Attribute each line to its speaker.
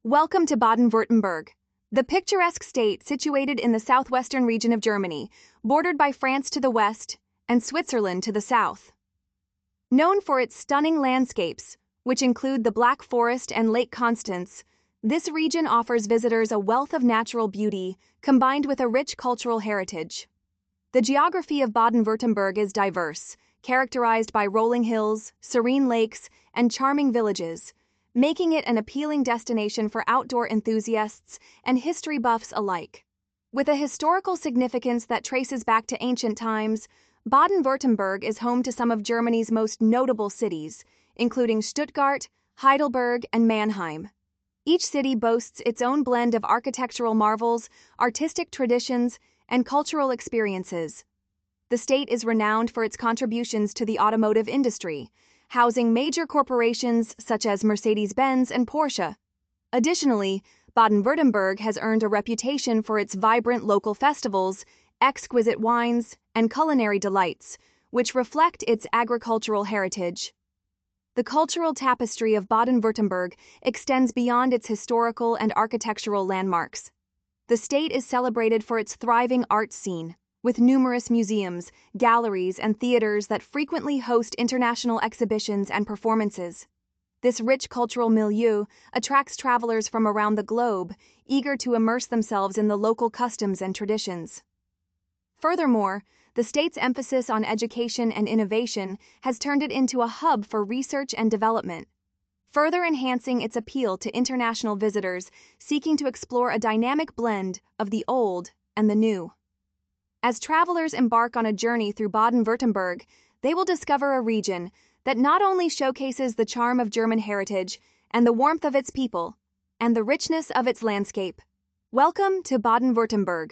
Speaker 1: Welcome to Baden-Württemberg, the picturesque state situated in the southwestern region of Germany, bordered by France to the west and Switzerland to the south. Known for its stunning landscapes, which include the Black Forest and Lake Constance, this region offers visitors a wealth of natural beauty combined with a rich cultural heritage. The geography of Baden-Württemberg is diverse, characterized by rolling hills, serene lakes, and charming villages, making it an appealing destination for outdoor enthusiasts and history buffs alike. With a historical significance that traces back to ancient times, Baden-Württemberg is home to some of Germany's most notable cities, including Stuttgart, Heidelberg, and Mannheim. Each city boasts its own blend of architectural marvels, artistic traditions, and cultural experiences. The state is renowned for its contributions to the automotive industry, housing major corporations such as Mercedes-Benz and Porsche. Additionally, Baden-Württemberg has earned a reputation for its vibrant local festivals, exquisite wines, and culinary delights, which reflect its agricultural heritage. The cultural tapestry of Baden-Württemberg extends beyond its historical and architectural landmarks. The state is celebrated for its thriving art scene, with numerous museums, galleries, and theaters that frequently host international exhibitions and performances. This rich cultural milieu attracts travelers from around the globe, eager to immerse themselves in the local customs and traditions. Furthermore, the state's emphasis on education and innovation has turned it into a hub for research and development, further enhancing its appeal to international visitors seeking to explore a dynamic blend of the old and the new. As travelers embark on a journey through Baden-Württemberg, they will discover a region that not only showcases the charm of German heritage and the warmth of its people, and the richness of its landscape. Welcome to Baden-Württemberg.